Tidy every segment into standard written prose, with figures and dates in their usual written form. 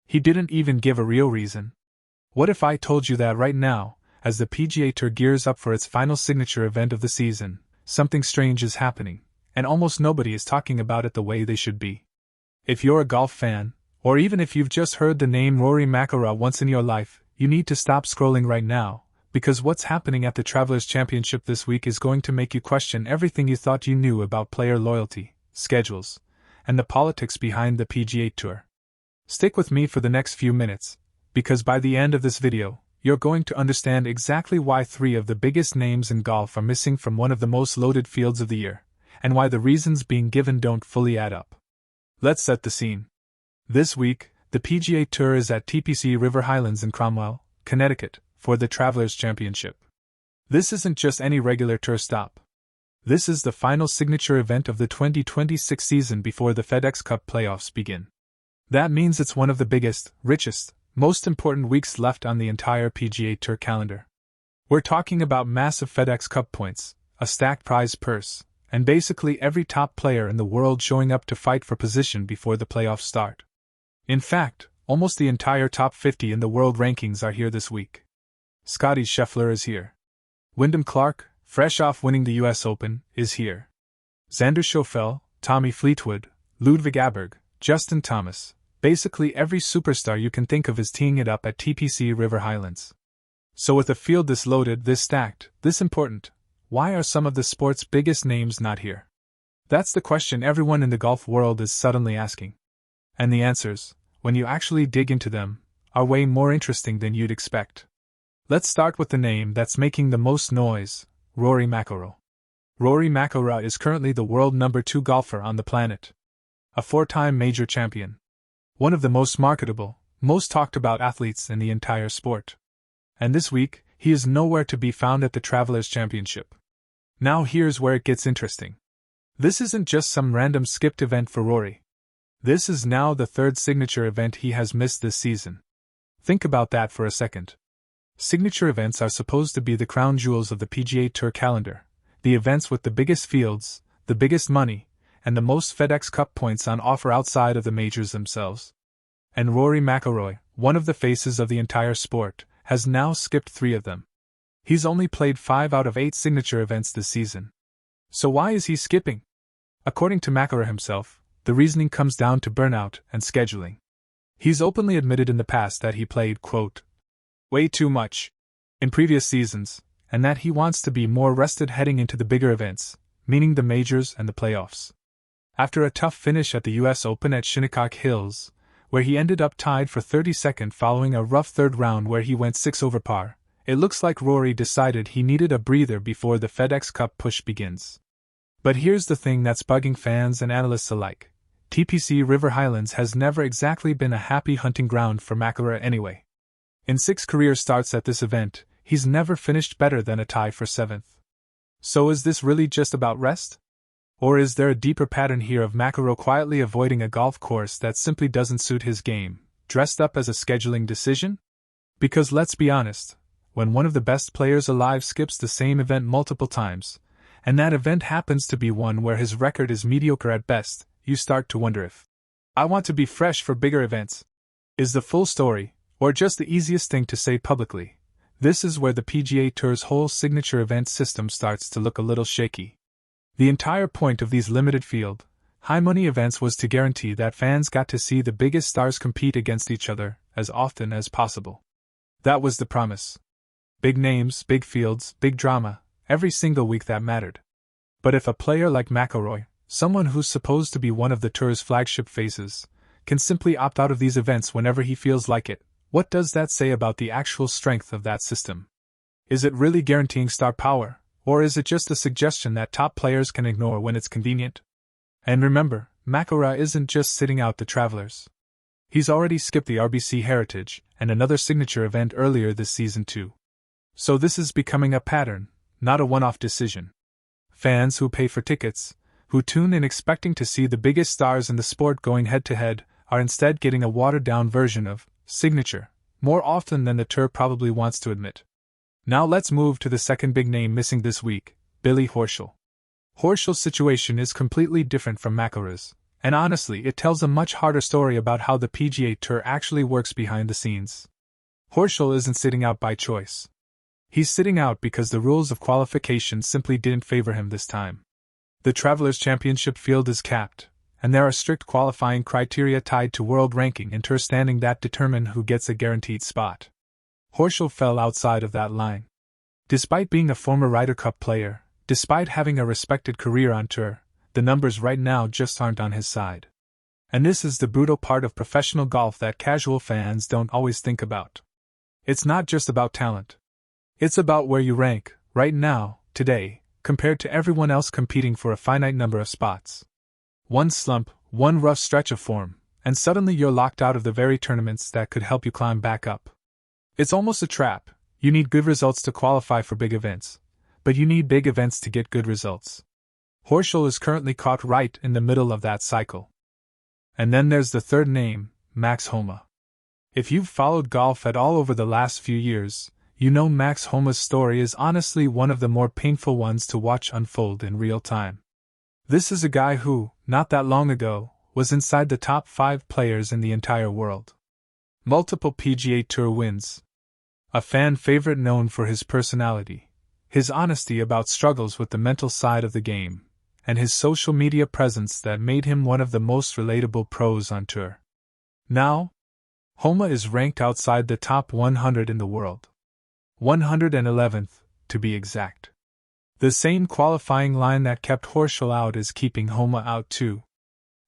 He didn't even give a real reason. What if I told you that right now, as the PGA Tour gears up for its final signature event of the season, something strange is happening, and almost nobody is talking about it the way they should be? If you're a golf fan, or even if you've just heard the name Rory McIlroy once in your life, you need to stop scrolling right now, because what's happening at the Travelers Championship this week is going to make you question everything you thought you knew about player loyalty, schedules, and the politics behind the PGA Tour. Stick with me for the next few minutes, because by the end of this video, you're going to understand exactly why 3 of the biggest names in golf are missing from one of the most loaded fields of the year, and why the reasons being given don't fully add up. Let's set the scene. This week, the PGA Tour is at TPC River Highlands in Cromwell, Connecticut, for the Travelers Championship. This isn't just any regular tour stop. This is the final signature event of the 2026 season before the FedEx Cup playoffs begin. That means it's one of the biggest, richest, most important weeks left on the entire PGA Tour calendar. We're talking about massive FedEx Cup points, a stacked prize purse, and basically every top player in the world showing up to fight for position before the playoffs start. In fact, almost the entire top 50 in the world rankings are here this week. Scottie Scheffler is here. Wyndham Clark, fresh off winning the US Open, is here. Xander Schauffele, Tommy Fleetwood, Ludwig Aberg, Justin Thomas, basically every superstar you can think of is teeing it up at TPC River Highlands. So with a field this loaded, this stacked, this important, why are some of the sport's biggest names not here? That's the question everyone in the golf world is suddenly asking. And the answers, when you actually dig into them, are way more interesting than you'd expect. Let's start with the name that's making the most noise, Rory McIlroy. Rory McIlroy is currently the world number 2 golfer on the planet. A 4-time major champion. One of the most marketable, most talked about athletes in the entire sport. And this week, he is nowhere to be found at the Travelers Championship. Now here's where it gets interesting. This isn't just some random skipped event for Rory. This is now the 3rd signature event he has missed this season. Think about that for a second. Signature events are supposed to be the crown jewels of the PGA Tour calendar, the events with the biggest fields, the biggest money, and the most FedEx Cup points on offer outside of the majors themselves. And Rory McIlroy, one of the faces of the entire sport, has now skipped 3 of them. He's only played 5 out of 8 signature events this season. So why is he skipping? According to McIlroy himself, the reasoning comes down to burnout and scheduling. He's openly admitted in the past that he played, quote, way too much in previous seasons, and that he wants to be more rested heading into the bigger events, meaning the majors and the playoffs. After a tough finish at the US Open at Shinnecock Hills, where he ended up tied for 32nd following a rough 3rd round where he went 6 over par, it looks like Rory decided he needed a breather before the FedEx Cup push begins. But here's the thing that's bugging fans and analysts alike. TPC River Highlands has never exactly been a happy hunting ground for McIlroy anyway. In 6 career starts at this event, he's never finished better than a tie for 7th. So is this really just about rest? Or is there a deeper pattern here of McIlroy quietly avoiding a golf course that simply doesn't suit his game, dressed up as a scheduling decision? Because let's be honest, when one of the best players alive skips the same event multiple times, and that event happens to be one where his record is mediocre at best, you start to wonder if I want to be fresh for bigger events. Is the full story, or just the easiest thing to say publicly? This is where the PGA Tour's whole signature event system starts to look a little shaky. The entire point of these limited field, high-money events was to guarantee that fans got to see the biggest stars compete against each other as often as possible. That was the promise. Big names, big fields, big drama, every single week that mattered. But if a player like McIlroy, someone who's supposed to be one of the tour's flagship faces, can simply opt out of these events whenever he feels like it, what does that say about the actual strength of that system? Is it really guaranteeing star power, or is it just a suggestion that top players can ignore when it's convenient? And remember, McIlroy isn't just sitting out the Travelers. He's already skipped the RBC Heritage and another signature event earlier this season too. So this is becoming a pattern, not a one-off decision. Fans who pay for tickets, who tune in expecting to see the biggest stars in the sport going head-to-head, are instead getting a watered-down version of signature, more often than the tour probably wants to admit. Now let's move to the second big name missing this week, Billy Horschel. Horschel's situation is completely different from McIlroy's, And honestly, it tells a much harder story about how the PGA Tour actually works behind the scenes. Horschel isn't sitting out by choice. He's sitting out because the rules of qualification simply didn't favor him this time. The Travelers' Championship field is capped, and there are strict qualifying criteria tied to world ranking and tour standing that determine who gets a guaranteed spot. Horschel fell outside of that line. Despite being a former Ryder Cup player, despite having a respected career on tour, the numbers right now just aren't on his side. And this is the brutal part of professional golf that casual fans don't always think about. It's not just about talent. It's about where you rank, right now, today, compared to everyone else competing for a finite number of spots. One slump, one rough stretch of form, and suddenly you're locked out of the very tournaments that could help you climb back up. It's almost a trap. You need good results to qualify for big events, but you need big events to get good results. Horschel is currently caught right in the middle of that cycle. And then there's the third name, Max Homa. If you've followed golf at all over the last few years, you know Max Homa's story is honestly one of the more painful ones to watch unfold in real time. This is a guy who, not that long ago, was inside the top 5 players in the entire world. Multiple PGA Tour wins. A fan favorite known for his personality, his honesty about struggles with the mental side of the game, and his social media presence that made him one of the most relatable pros on tour. Now, Homa is ranked outside the top 100 in the world. 111th, to be exact. The same qualifying line that kept Horschel out is keeping Homa out too.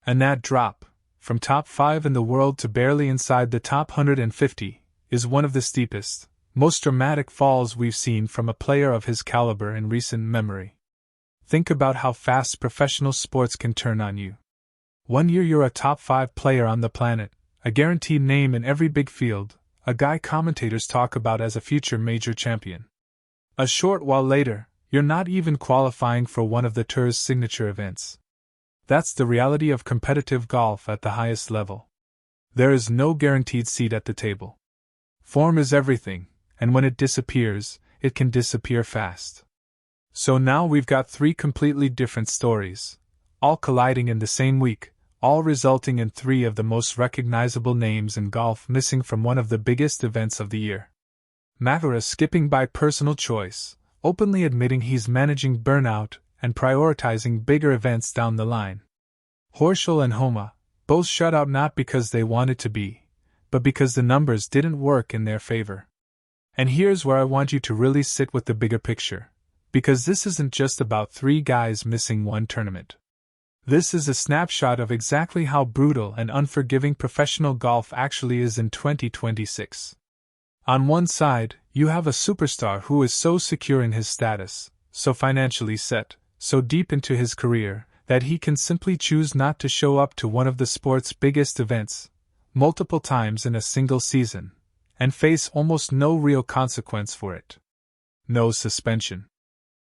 And that drop, from top 5 in the world to barely inside the top 150, is one of the steepest, most dramatic falls we've seen from a player of his caliber in recent memory. Think about how fast professional sports can turn on you. One year you're a top 5 player on the planet, a guaranteed name in every big field, a guy commentators talk about as a future major champion. A short while later, you're not even qualifying for one of the tour's signature events. That's the reality of competitive golf at the highest level. There is no guaranteed seat at the table. Form is everything, and when it disappears, it can disappear fast. So now we've got 3 completely different stories, all colliding in the same week, all resulting in 3 of the most recognizable names in golf missing from one of the biggest events of the year. McIlroy skipping by personal choice, openly admitting he's managing burnout and prioritizing bigger events down the line. Horschel and Homa, both shut out not because they wanted to be, but because the numbers didn't work in their favor. And here's where I want you to really sit with the bigger picture, because this isn't just about 3 guys missing one tournament. This is a snapshot of exactly how brutal and unforgiving professional golf actually is in 2026. On one side, you have a superstar who is so secure in his status, so financially set, so deep into his career, that he can simply choose not to show up to one of the sport's biggest events, multiple times in a single season, and face almost no real consequence for it. No suspension.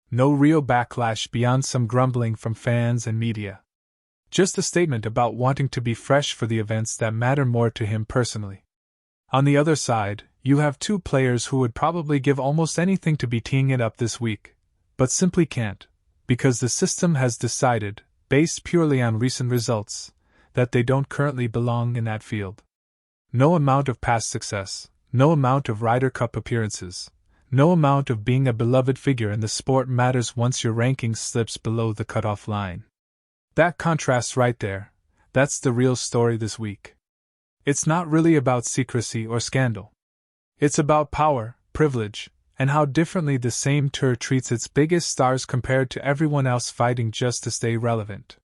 No real backlash beyond some grumbling from fans and media. Just a statement about wanting to be fresh for the events that matter more to him personally. On the other side, you have 2 players who would probably give almost anything to be teeing it up this week, but simply can't, because the system has decided, based purely on recent results, that they don't currently belong in that field. No amount of past success, no amount of Ryder Cup appearances, no amount of being a beloved figure in the sport matters once your ranking slips below the cutoff line. That contrast right there, that's the real story this week. It's not really about secrecy or scandal. It's about power, privilege, and how differently the same tour treats its biggest stars compared to everyone else fighting just to stay relevant.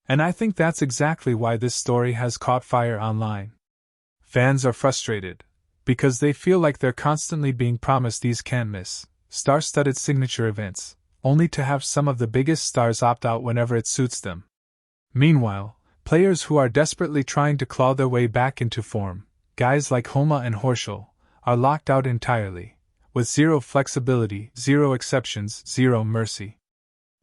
And I think that's exactly why this story has caught fire online. Fans are frustrated, because they feel like they're constantly being promised these can't-miss, star-studded signature events, only to have some of the biggest stars opt out whenever it suits them. Meanwhile, players who are desperately trying to claw their way back into form, guys like Homa and Horschel, are locked out entirely, with zero flexibility, zero exceptions, zero mercy.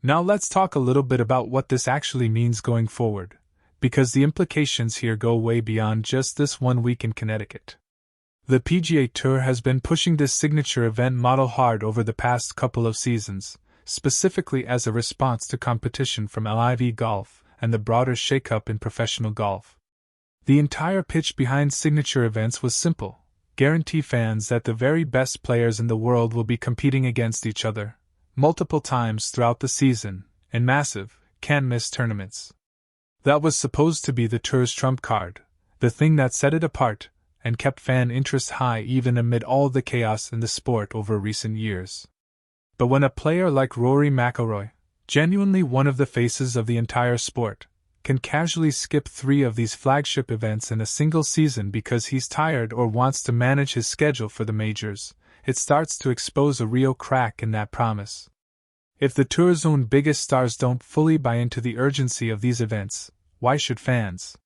Now let's talk a little bit about what this actually means going forward, because the implications here go way beyond just this one week in Connecticut. The PGA Tour has been pushing this signature event model hard over the past couple of seasons, specifically as a response to competition from LIV Golf and the broader shakeup in professional golf. The entire pitch behind signature events was simple: guarantee fans that the very best players in the world will be competing against each other, multiple times throughout the season, in massive, can't-miss tournaments. That was supposed to be the Tour's trump card, the thing that set it apart, and kept fan interest high even amid all the chaos in the sport over recent years. But when a player like Rory McIlroy, genuinely one of the faces of the entire sport, can casually skip 3 of these flagship events in a single season because he's tired or wants to manage his schedule for the majors, it starts to expose a real crack in that promise. If the Tour's own biggest stars don't fully buy into the urgency of these events, why should fans?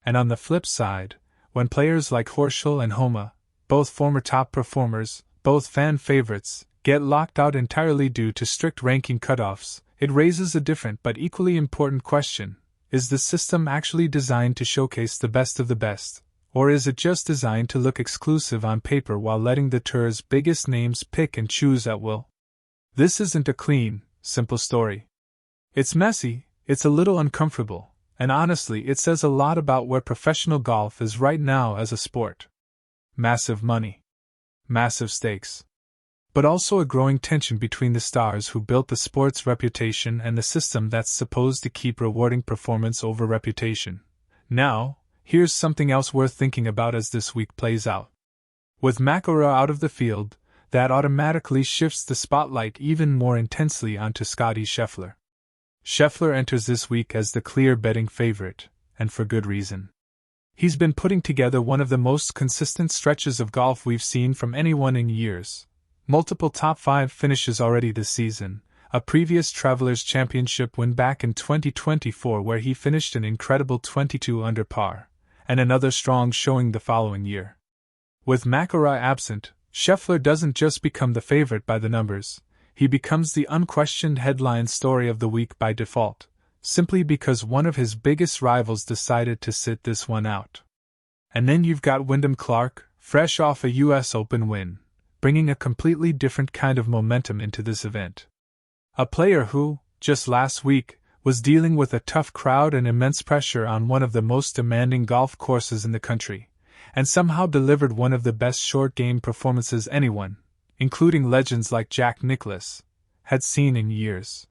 And on the flip side, when players like Horschel and Homa, both former top performers, both fan favorites, get locked out entirely due to strict ranking cutoffs, it raises a different but equally important question: is the system actually designed to showcase the best of the best, or is it just designed to look exclusive on paper while letting the Tour's biggest names pick and choose at will? This isn't a clean, simple story. It's messy, it's a little uncomfortable, and honestly it says a lot about where professional golf is right now as a sport. Massive money. Massive stakes. But also a growing tension between the stars who built the sport's reputation and the system that's supposed to keep rewarding performance over reputation. Now, here's something else worth thinking about as this week plays out. With McIlroy out of the field, that automatically shifts the spotlight even more intensely onto Scottie Scheffler. Scheffler enters this week as the clear betting favorite, and for good reason. He's been putting together one of the most consistent stretches of golf we've seen from anyone in years. Multiple top 5 finishes already this season, a previous Travelers Championship win back in 2024 where he finished an incredible 22 under par, and another strong showing the following year. With McIlroy absent, Scheffler doesn't just become the favorite by the numbers, he becomes the unquestioned headline story of the week by default, simply because one of his biggest rivals decided to sit this one out. And then you've got Wyndham Clark, fresh off a US Open win, bringing a completely different kind of momentum into this event. A player who, just last week, was dealing with a tough crowd and immense pressure on one of the most demanding golf courses in the country, and somehow delivered one of the best short-game performances anyone, including legends like Jack Nicklaus, had seen in years.